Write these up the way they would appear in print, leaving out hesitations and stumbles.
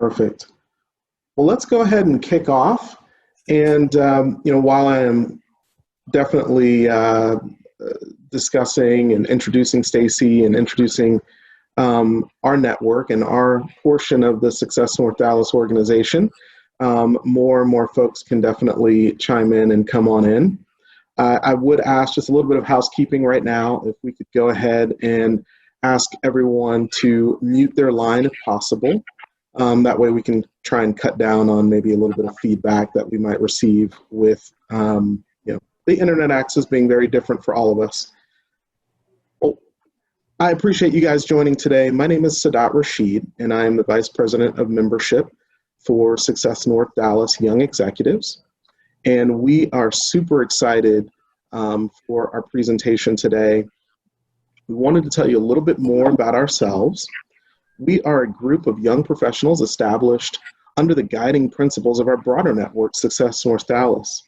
Perfect. Well, let's go ahead and kick off. And, while I am definitely discussing and introducing Stacy and introducing our network and our portion of the Success North Dallas organization, more and more folks can definitely chime in and come on in. I would ask just a little bit of housekeeping right now, if we could go ahead and ask everyone to mute their line if possible. That way we can try and cut down on maybe a little bit of feedback that we might receive with the internet access being very different for all of us. Well, I appreciate you guys joining today. My name is Sadat Rashid, and I am the Vice President of Membership for Success North Dallas Young Executives. And we are super excited for our presentation today. We wanted to tell you a little bit more about ourselves. We are a group of young professionals established under the guiding principles of our broader network, Success North Dallas.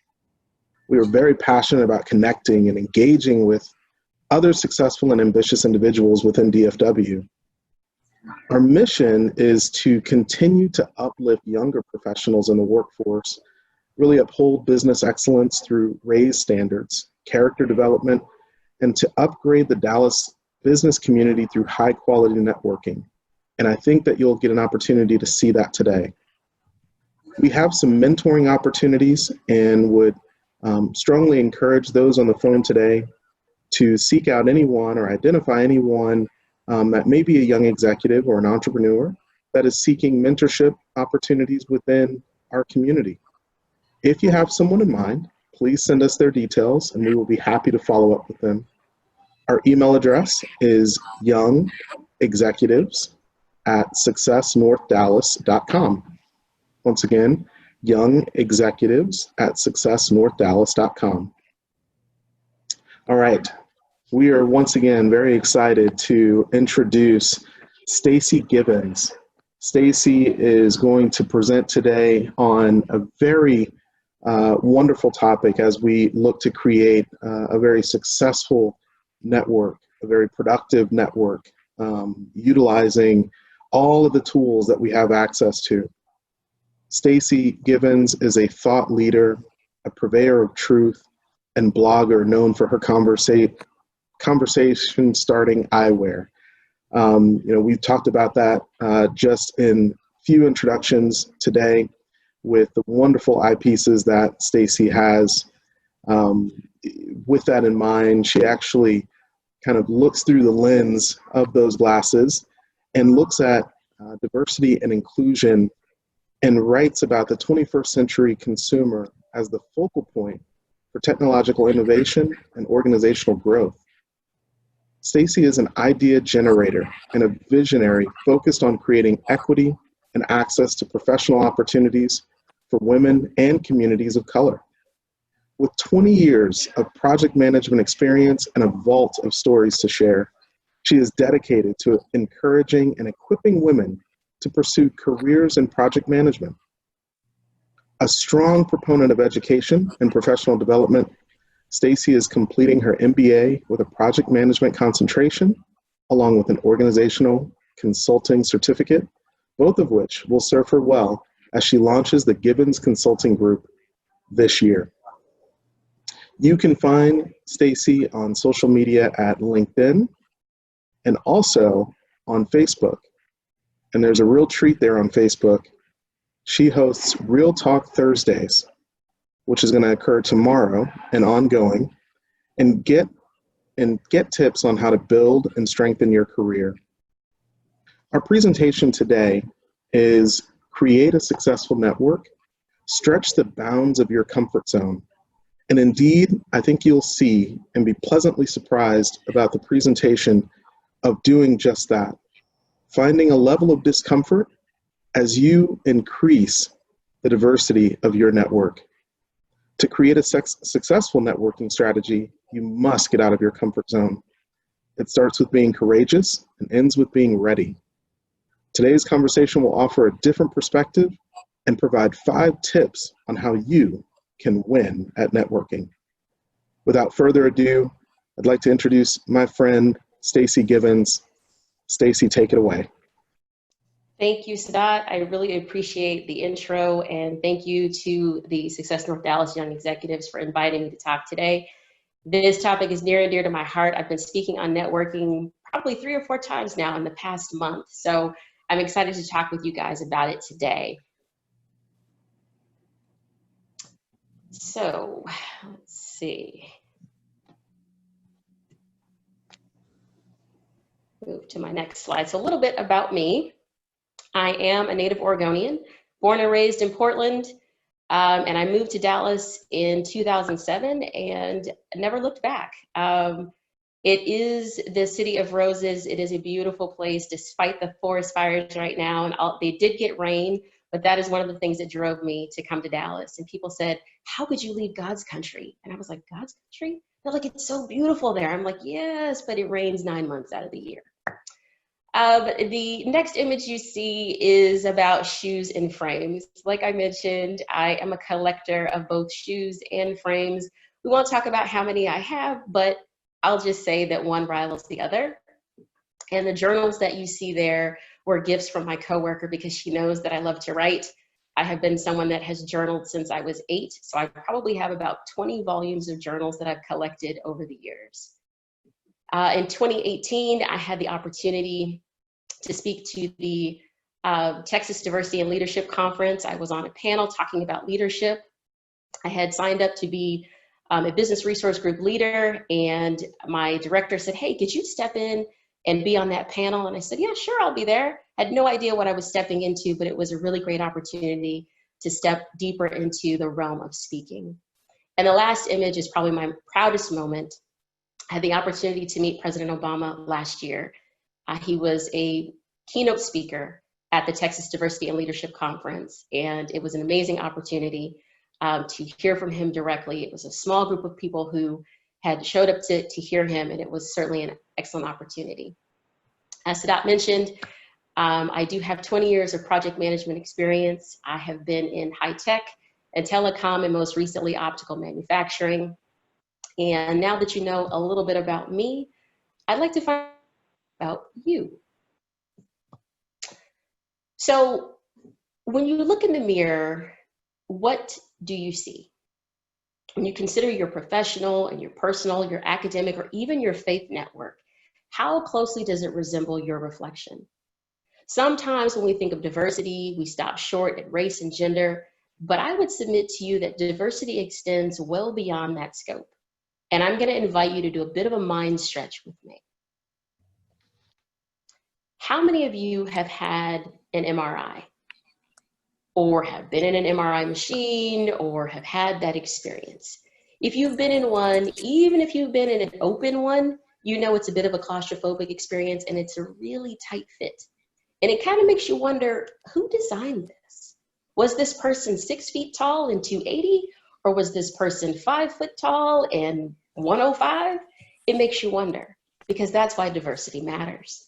We are very passionate about connecting and engaging with other successful and ambitious individuals within DFW. Our mission is to continue to uplift younger professionals in the workforce, really uphold business excellence through raised standards, character development, and to upgrade the Dallas business community through high quality networking. And I think that you'll get an opportunity to see that today. We have some mentoring opportunities and would strongly encourage those on the phone today to seek out anyone or identify anyone that may be a young executive or an entrepreneur that is seeking mentorship opportunities within our community. If you have someone in mind, please send us their details and we will be happy to follow up with them. Our email address is youngexecutives@successnorthdallas.com. Once again, youngexecutives@successnorthdallas.com. All right, we are once again very excited to introduce Stacy Gibbons. Stacy is going to present today on a very wonderful topic as we look to create a very successful network, a very productive network, utilizing all of the tools that we have access to. Stacy Gibbons is a thought leader, a purveyor of truth, and blogger known for her conversation-starting eyewear. We've talked about that just in few introductions today with the wonderful eyepieces that Stacy has. With that in mind, she actually kind of looks through the lens of those glasses and looks at diversity and inclusion and writes about the 21st century consumer as the focal point for technological innovation and organizational growth. Stacy is an idea generator and a visionary focused on creating equity and access to professional opportunities for women and communities of color. With 20 years of project management experience and a vault of stories to share, she is dedicated to encouraging and equipping women to pursue careers in project management. A strong proponent of education and professional development, Stacy is completing her MBA with a project management concentration, along with an organizational consulting certificate, both of which will serve her well as she launches the Gibbons Consulting Group this year. You can find Stacy on social media at LinkedIn and also on Facebook. And there's a real treat there on Facebook. She hosts Real Talk Thursdays, which is going to occur tomorrow and ongoing, and get tips on how to build and strengthen your career. Our presentation today is create a successful network, stretch the bounds of your comfort zone. And indeed, I think you'll see and be pleasantly surprised about the presentation of doing just that, finding a level of discomfort as you increase the diversity of your network. To create a successful networking strategy, you must get out of your comfort zone. It starts with being courageous and ends with being ready. Today's conversation will offer a different perspective and provide 5 tips on how you can win at networking. Without further ado, I'd like to introduce my friend, Stacy Gibbons. Stacy, take it away. Thank you, Sadat. I really appreciate the intro, and thank you to the Success North Dallas Young Executives for inviting me to talk today. This topic is near and dear to my heart. I've been speaking on networking probably 3 or 4 times now in the past month, so I'm excited to talk with you guys about it today. So, let's see. Move to my next slide. So a little bit about me. I am a native Oregonian, born and raised in Portland, and I moved to Dallas in 2007 and never looked back. It is the city of roses. It is a beautiful place despite the forest fires right now, and they did get rain, but that is one of the things that drove me to come to Dallas. And people said, how could you leave God's country? And I was like, God's country? They're like, it's so beautiful there. I'm like, yes, but it rains 9 months out of the year. The next image you see is about shoes and frames. Like I mentioned, I am a collector of both shoes and frames. We won't talk about how many I have, but I'll just say that one rivals the other. And the journals that you see there were gifts from my coworker because she knows that I love to write. I have been someone that has journaled since I was 8, so I probably have about 20 volumes of journals that I've collected over the years. In 2018, I had the opportunity to speak to the Texas Diversity and Leadership Conference. I was on a panel talking about leadership. I had signed up to be a business resource group leader, and my director said, hey, could you step in and be on that panel? And I said, yeah, sure, I'll be there. I had no idea what I was stepping into, but it was a really great opportunity to step deeper into the realm of speaking. And the last image is probably my proudest moment. I had the opportunity to meet President Obama last year. He was a keynote speaker at the Texas Diversity and Leadership Conference, and it was an amazing opportunity to hear from him directly. It was a small group of people who had showed up to hear him, and it was certainly an excellent opportunity. As Sadat mentioned, I do have 20 years of project management experience. I have been in high tech and telecom, and most recently optical manufacturing. And now that you know a little bit about me, I'd like to find out about you. So when you look in the mirror, what do you see? When you consider your professional and your personal, your academic, or even your faith network, how closely does it resemble your reflection? Sometimes when we think of diversity, we stop short at race and gender, but I would submit to you that diversity extends well beyond that scope. And I'm going to invite you to do a bit of a mind stretch with me. How many of you have had an MRI or have been in an MRI machine or have had that experience? If you've been in one, even if you've been in an open one, you know it's a bit of a claustrophobic experience and it's a really tight fit. And it kind of makes you wonder, who designed this? Was this person 6 feet tall and 280? Or was this person 5 foot tall and 105? It makes you wonder, because that's why diversity matters.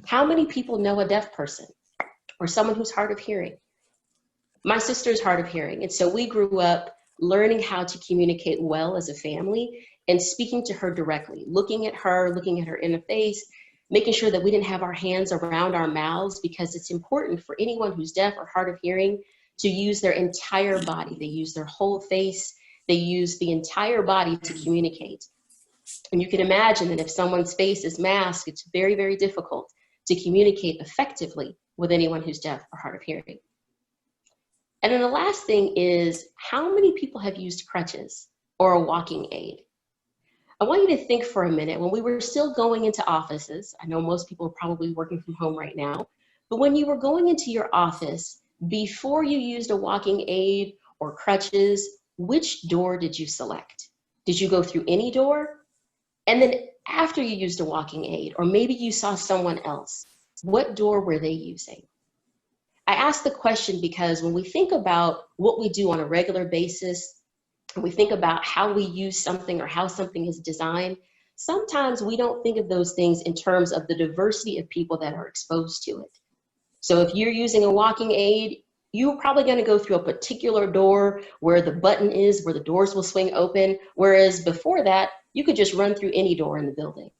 How many people know a deaf person or someone who's hard of hearing? My sister's hard of hearing, and so we grew up learning how to communicate well as a family and speaking to her directly, looking at her in the face, making sure that we didn't have our hands around our mouths, because it's important for anyone who's deaf or hard of hearing to use their entire body. They use their whole face. They use the entire body to communicate. And you can imagine that if someone's face is masked, it's very, very difficult to communicate effectively with anyone who's deaf or hard of hearing. And then the last thing is, how many people have used crutches or a walking aid? I want you to think for a minute, when we were still going into offices, I know most people are probably working from home right now, but when you were going into your office, before you used a walking aid or crutches, which door did you select? Did you go through any door? And then after you used a walking aid, or maybe you saw someone else, what door were they using? I ask the question because when we think about what we do on a regular basis, and we think about how we use something or how something is designed, sometimes we don't think of those things in terms of the diversity of people that are exposed to it. So if you're using a walking aid, you're probably going to go through a particular door where the button is, where the doors will swing open, whereas before that, you could just run through any door in the building.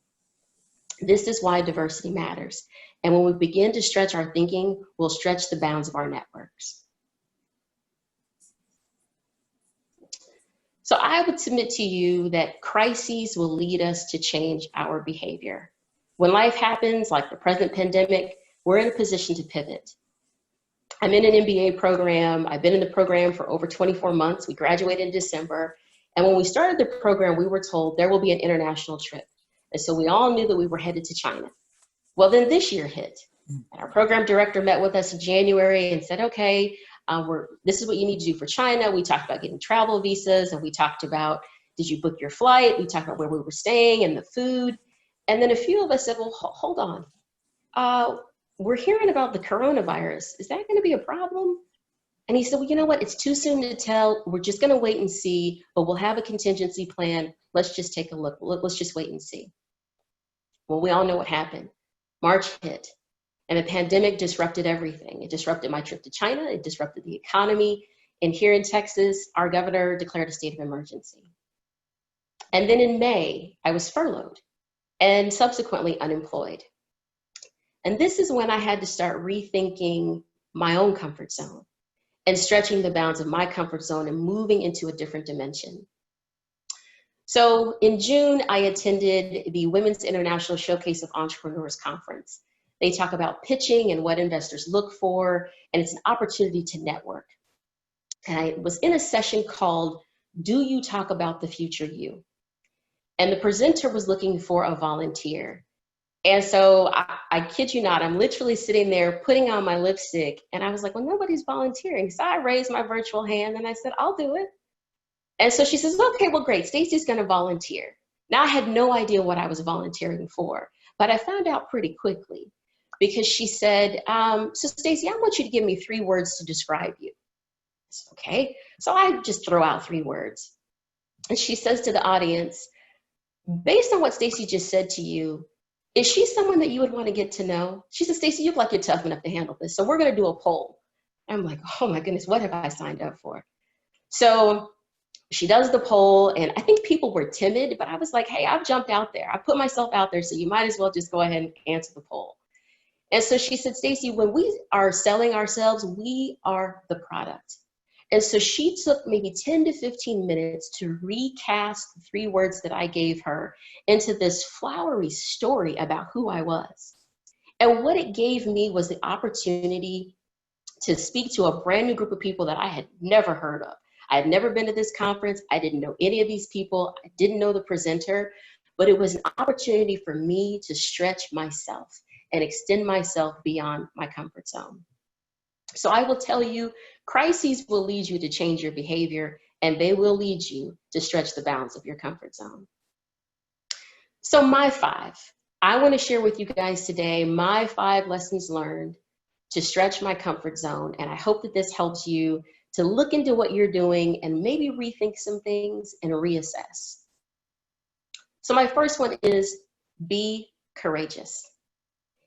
This is why diversity matters. And when we begin to stretch our thinking, we'll stretch the bounds of our networks. So I would submit to you that crises will lead us to change our behavior. When life happens, like the present pandemic, we're in a position to pivot. I'm in an MBA program. I've been in the program for over 24 months. We graduated in December. And when we started the program, we were told there will be an international trip. And so we all knew that we were headed to China. Well, then this year hit. And our program director met with us in January and said, okay, this is what you need to do for China. We talked about getting travel visas, and we talked about, did you book your flight? We talked about where we were staying and the food. And then a few of us said, well, hold on. We're hearing about the coronavirus. Is that going to be a problem? And he said, well, you know what? It's too soon to tell. We're just going to wait and see, but we'll have a contingency plan. Let's just take a look. Let's just wait and see. Well, we all know what happened. March hit, and the pandemic disrupted everything. It disrupted my trip to China. It disrupted the economy. And here in Texas, our governor declared a state of emergency. And then in May, I was furloughed and subsequently unemployed. And this is when I had to start rethinking my own comfort zone and stretching the bounds of my comfort zone and moving into a different dimension. So in June, I attended the Women's International Showcase of Entrepreneurs Conference. They talk about pitching and what investors look for, and it's an opportunity to network. And I was in a session called, Do You Talk About the Future You? And the presenter was looking for a volunteer. And so I kid you not, I'm literally sitting there putting on my lipstick, and I was like, well, nobody's volunteering. So I raised my virtual hand and I said, I'll do it. And so she says, okay, well, great, Stacey's gonna volunteer. Now I had no idea what I was volunteering for, but I found out pretty quickly because she said, so Stacey, I want you to give me 3 words to describe you. I said, okay, so I just throw out 3 words. And she says to the audience, based on what Stacey just said to you, is she someone that you would want to get to know? She said, Stacey, you look like you're tough enough to handle this. So we're gonna do a poll. I'm like, oh my goodness, what have I signed up for? So she does the poll, and I think people were timid, but I was like, hey, I've jumped out there. I put myself out there, so you might as well just go ahead and answer the poll. And so she said, Stacey, when we are selling ourselves, we are the product. And so she took maybe 10 to 15 minutes to recast the 3 words that I gave her into this flowery story about who I was. And what it gave me was the opportunity to speak to a brand new group of people that I had never heard of. I had never been to this conference. I didn't know any of these people. I didn't know the presenter, but it was an opportunity for me to stretch myself and extend myself beyond my comfort zone. So I will tell you, crises will lead you to change your behavior, and they will lead you to stretch the bounds of your comfort zone. So my 5, I want to share with you guys today my 5 lessons learned to stretch my comfort zone. And I hope that this helps you to look into what you're doing and maybe rethink some things and reassess. So my first one is be courageous.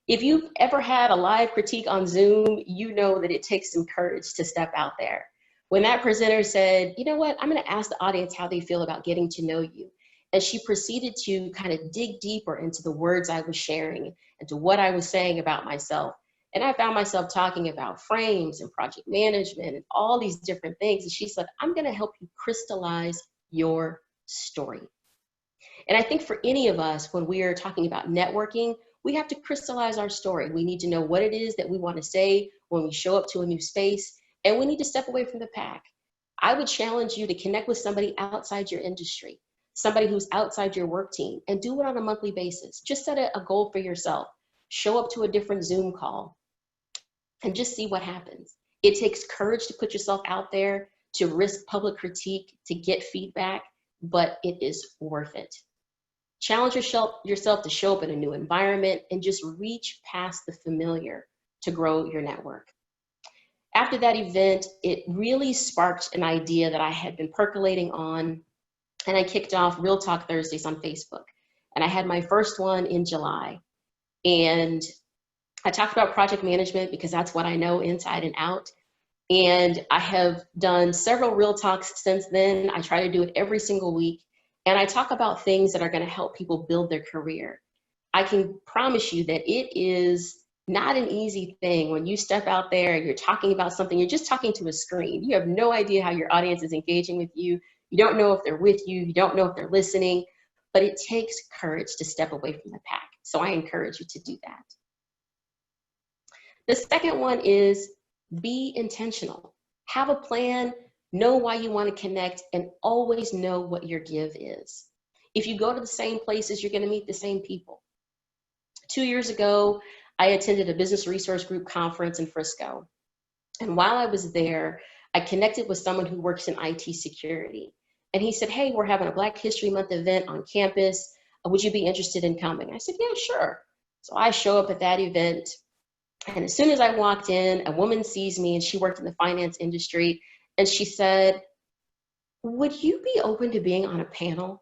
If you've ever had a live critique on Zoom, you know that it takes some courage to step out there. When that presenter said, you know what, I'm going to ask the audience how they feel about getting to know you. And she proceeded to kind of dig deeper into the words I was sharing and to what I was saying about myself. And I found myself talking about frames and project management and all these different things. And she said, I'm going to help you crystallize your story. And I think for any of us, when we are talking about networking, we have to crystallize our story. We need to know what it is that we want to say when we show up to a new space, and we need to step away from the pack. I would challenge you to connect with somebody outside your industry, somebody who's outside your work team, and do it on a monthly basis. Just set a goal for yourself. Show up to a different Zoom call and just see what happens. It takes courage to put yourself out there, to risk public critique, to get feedback, but it is worth it. Challenge yourself to show up in a new environment and just reach past the familiar to grow your network. After that event, it really sparked an idea that I had been percolating on, and I kicked off Real Talk Thursdays on Facebook. And I had my first one in July. And I talked about project management because that's what I know inside and out. And I have done several Real Talks since then. I try to do it every single week. And I talk about things that are going to help people build their career. I can promise you that it is not an easy thing when you step out there and you're talking about something, you're just talking to a screen. You have no idea how your audience is engaging with you. You don't know if they're with you. You don't know if they're listening, but it takes courage to step away from the pack. So I encourage you to do that. The second one is be intentional. Have a plan, know why you want to connect, and always know what your give is. If you go to the same places, you're going to meet the same people. 2 years ago, I attended a business resource group conference in Frisco. And while I was there, I connected with someone who works in IT security. And he said, hey, we're having a Black History Month event on campus. Would you be interested in coming? I said, yeah, sure. So I show up at that event. And as soon as I walked in, a woman sees me, and she worked in the finance industry. And she said, would you be open to being on a panel?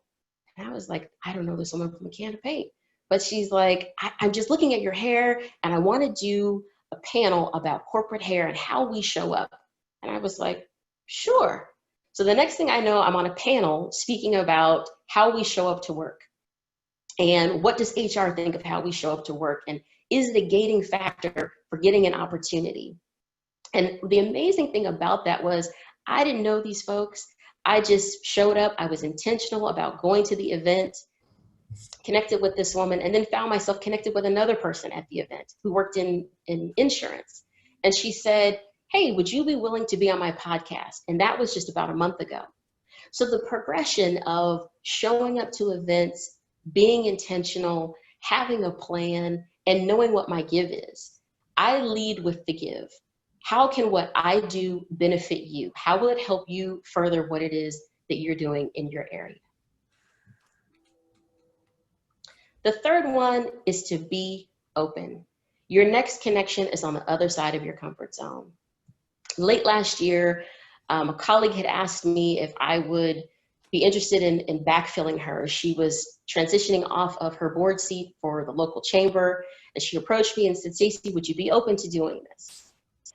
And I was like, I don't know this woman from a can of paint. But she's like, I'm just looking at your hair, and I want to do a panel about corporate hair and how we show up. And I was like, sure. So the next thing I know, I'm on a panel speaking about how we show up to work. And what does HR think of how we show up to work? And is it a gating factor for getting an opportunity? And the amazing thing about that was I didn't know these folks. I just showed up. I was intentional about going to the event, connected with this woman, and then found myself connected with another person at the event who worked in insurance. And she said, hey, would you be willing to be on my podcast? And that was just about a month ago. So the progression of showing up to events, being intentional, having a plan, and knowing what my give is. I lead with the give. How can what I do benefit you? How will it help you further what it is that you're doing in your area? The third one is to be open. Your next connection is on the other side of your comfort zone. Late last year, a colleague had asked me if I would be interested in backfilling her. She was transitioning off of her board seat for the local chamber, and she approached me and said, Stacey, would you be open to doing this?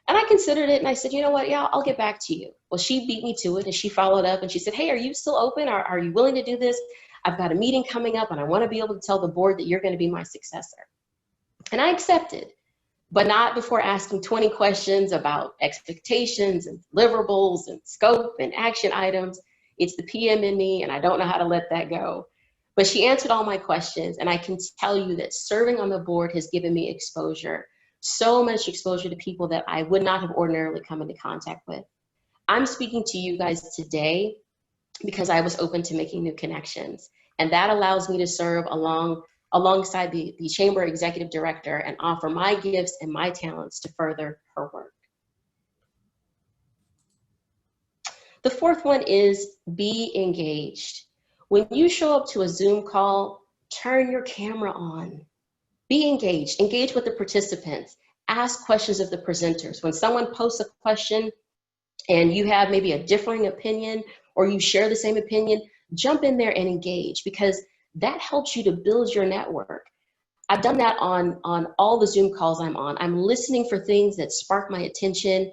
And I considered it, and I said, you know what, yeah, I'll get back to you. Well, she beat me to it, and she followed up, and she said, hey, are you still open? Are you willing to do this? I've got a meeting coming up, and I want to be able to tell the board that you're going to be my successor. And I accepted, but not before asking 20 questions about expectations and deliverables and scope and action items. It's the PM in me, and I don't know how to let that go. But she answered all my questions, and I can tell you that serving on the board has given me exposure, so much exposure to people that I would not have ordinarily come into contact with. I'm speaking to you guys today because I was open to making new connections, and that allows me to serve alongside the chamber executive director and offer my gifts and my talents to further her work. The fourth one is be engaged. When you show up to a Zoom call, turn your camera on. Be engaged. Engage with the participants. Ask questions of the presenters. When someone posts a question and you have maybe a differing opinion or you share the same opinion, jump in there and engage, because that helps you to build your network. I've done that on all the Zoom calls I'm on. I'm listening for things that spark my attention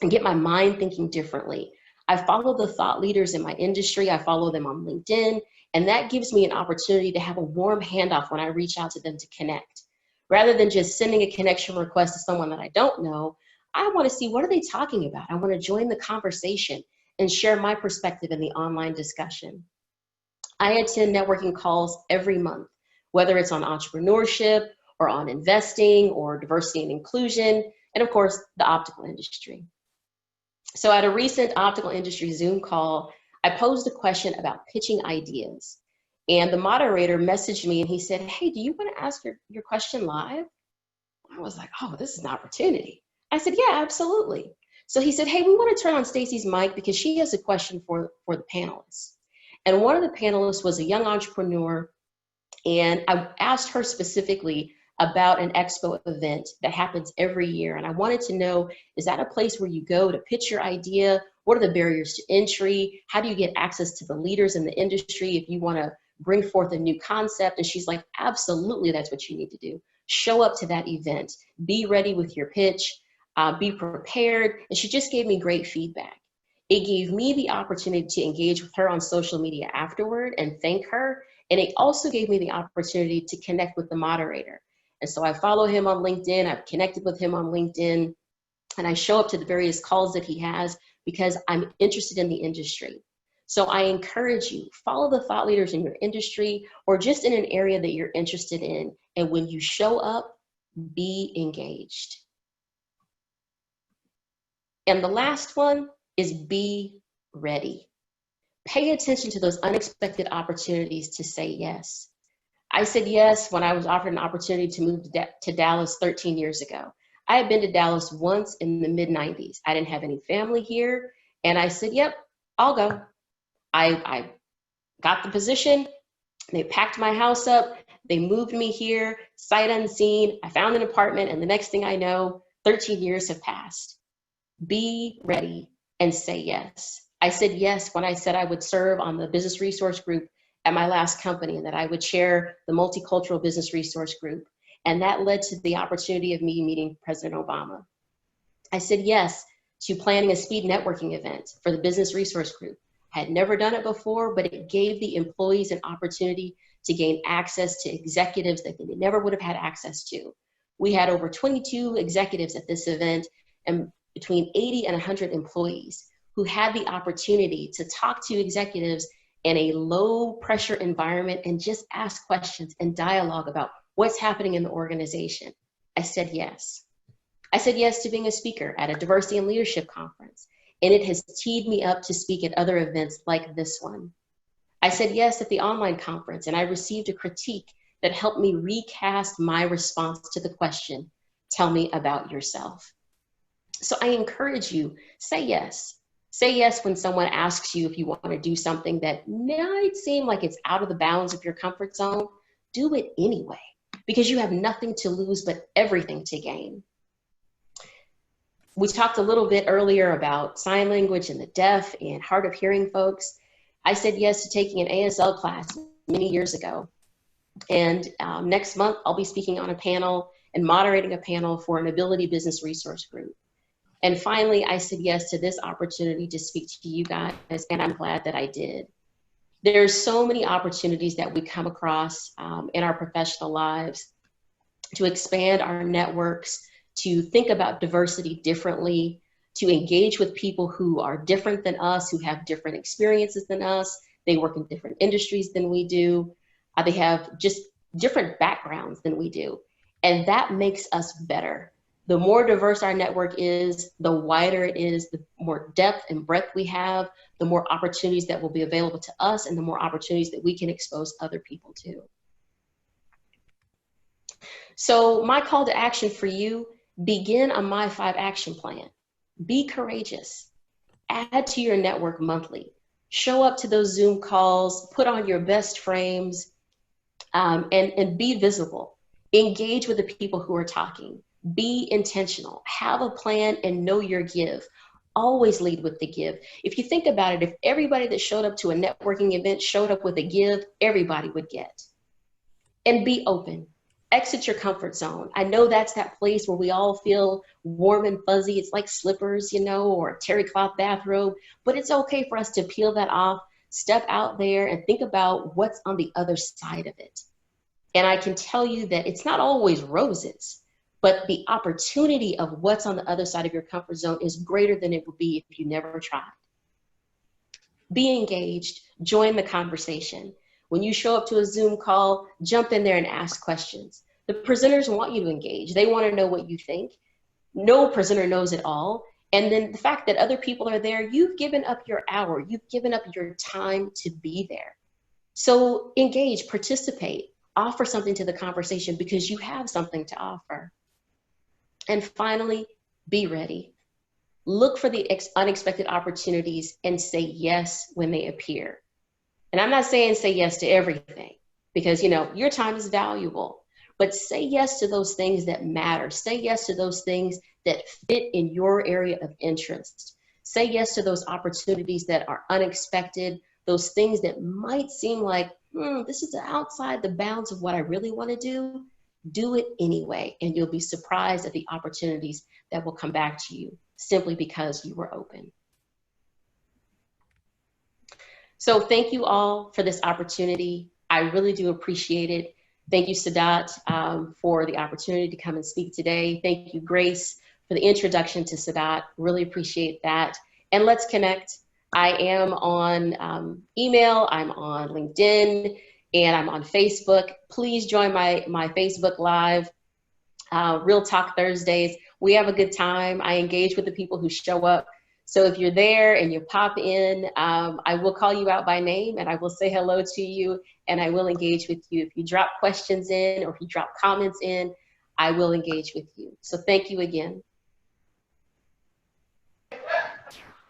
and get my mind thinking differently. I follow the thought leaders in my industry. I follow them on LinkedIn, and that gives me an opportunity to have a warm handoff when I reach out to them to connect. Rather than just sending a connection request to someone that I don't know, I want to see, what are they talking about? I want to join the conversation and share my perspective in the online discussion. I attend networking calls every month, whether it's on entrepreneurship or on investing or diversity and inclusion, and of course, the optical industry. So at a recent optical industry Zoom call, I posed a question about pitching ideas. And the moderator messaged me and he said, hey, do you want to ask your question live? I was like, oh, this is an opportunity. I said, yeah, absolutely. So he said, hey, we want to turn on Stacey's mic because she has a question for the panelists. And one of the panelists was a young entrepreneur, and I asked her specifically about an expo event that happens every year. And I wanted to know, is that a place where you go to pitch your idea? What are the barriers to entry? How do you get access to the leaders in the industry if you want to bring forth a new concept? And she's like, absolutely, that's what you need to do. Show up to that event. Be ready with your pitch. Be prepared. And she just gave me great feedback. It gave me the opportunity to engage with her on social media afterward and thank her. And it also gave me the opportunity to connect with the moderator. And so I follow him on LinkedIn, I've connected with him on LinkedIn, and I show up to the various calls that he has because I'm interested in the industry. So I encourage you, follow the thought leaders in your industry or just in an area that you're interested in. And when you show up, be engaged. And the last one is be ready. Pay attention to those unexpected opportunities to say yes. I said yes when I was offered an opportunity to move to Dallas 13 years ago. I had been to Dallas once in the mid-90s. I didn't have any family here. And I said, yep, I'll go. I got the position. They packed my house up. They moved me here, sight unseen. I found an apartment. And the next thing I know, 13 years have passed. Be ready and say yes. I said yes when I said I would serve on the business resource group at my last company and that I would chair the multicultural business resource group. And that led to the opportunity of me meeting President Obama. I said yes to planning a speed networking event for the business resource group. I had never done it before, but it gave the employees an opportunity to gain access to executives that they never would have had access to. We had over 22 executives at this event and between 80 and 100 employees who had the opportunity to talk to executives in a low pressure environment and just ask questions and dialogue about what's happening in the organization. I said yes. I said yes to being a speaker at a diversity and leadership conference, and it has teed me up to speak at other events like this one. I said yes at the online conference, and I received a critique that helped me recast my response to the question, tell me about yourself. So I encourage you, say yes. Say yes when someone asks you if you want to do something that might seem like it's out of the bounds of your comfort zone. Do it anyway, because you have nothing to lose but everything to gain. We talked a little bit earlier about sign language and the deaf and hard of hearing folks. I said yes to taking an ASL class many years ago. And next month, I'll be speaking on a panel and moderating a panel for an ability business resource group. And finally, I said yes to this opportunity to speak to you guys, and I'm glad that I did. There's so many opportunities that we come across in our professional lives to expand our networks, to think about diversity differently, to engage with people who are different than us, who have different experiences than us. They work in different industries than we do. They have just different backgrounds than we do. And that makes us better. The more diverse our network is, the wider it is, the more depth and breadth we have, the more opportunities that will be available to us and the more opportunities that we can expose other people to. So my call to action for you, begin a My 5 action plan. Be courageous. Add to your network monthly. Show up to those Zoom calls, put on your best frames, and be visible. Engage with the people who are talking. Be intentional. Have a plan and know your give. Always lead with the give. If you think about it, if everybody that showed up to a networking event showed up with a give, everybody would get. And be open. Exit your comfort zone. I know that's that place where we all feel warm and fuzzy. It's like slippers, you know, or a terry cloth bathrobe, but it's okay for us to peel that off, step out there and think about what's on the other side of it. And I can tell you that it's not always roses, but the opportunity of what's on the other side of your comfort zone is greater than it would be if you never tried. Be engaged, join the conversation. When you show up to a Zoom call, jump in there and ask questions. The presenters want you to engage. They want to know what you think. No presenter knows it all. And then the fact that other people are there, you've given up your hour, you've given up your time to be there. So engage, participate, offer something to the conversation because you have something to offer. And finally, be ready. Look for the unexpected opportunities and say yes when they appear. And I'm not saying say yes to everything because, you know, your time is valuable, but say yes to those things that matter. Say yes to those things that fit in your area of interest. Say yes to those opportunities that are unexpected, those things that might seem like, this is outside the bounds of what I really want to do. Do it anyway, and you'll be surprised at the opportunities that will come back to you simply because you were open. So thank you all for this opportunity. I really do appreciate it. Thank you, Sadat, for the opportunity to come and speak today. Thank you, Grace, for the introduction to Sadat. Really appreciate that. And let's connect. I am on email, I'm on LinkedIn, and I'm on Facebook. Please join my Facebook Live, Real Talk Thursdays. We have a good time. I engage with the people who show up. So if you're there and you pop in, I will call you out by name and I will say hello to you and I will engage with you. If you drop questions in or if you drop comments in, I will engage with you. So thank you again.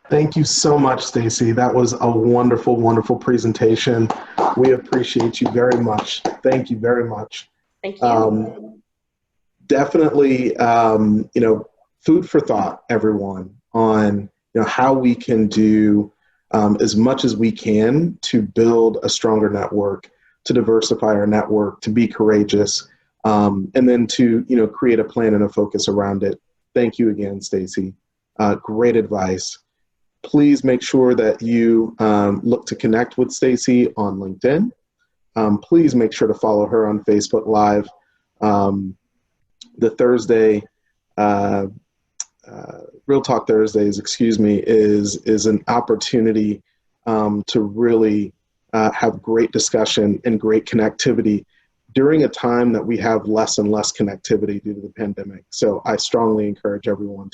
Thank you so much, Stacy. That was a wonderful, wonderful presentation. We appreciate you very much. Thank you very much. Thank you. Definitely, food for thought, everyone, on how we can do as much as we can to build a stronger network, to diversify our network, to be courageous, and then to create a plan and a focus around it. Thank you again, Stacy. Great advice. Please make sure that you look to connect with Stacy on LinkedIn. Please make sure to follow her on Facebook Live. The Thursday, Real Talk Thursdays, is an opportunity to really have great discussion and great connectivity during a time that we have less and less connectivity due to the pandemic. So I strongly encourage everyone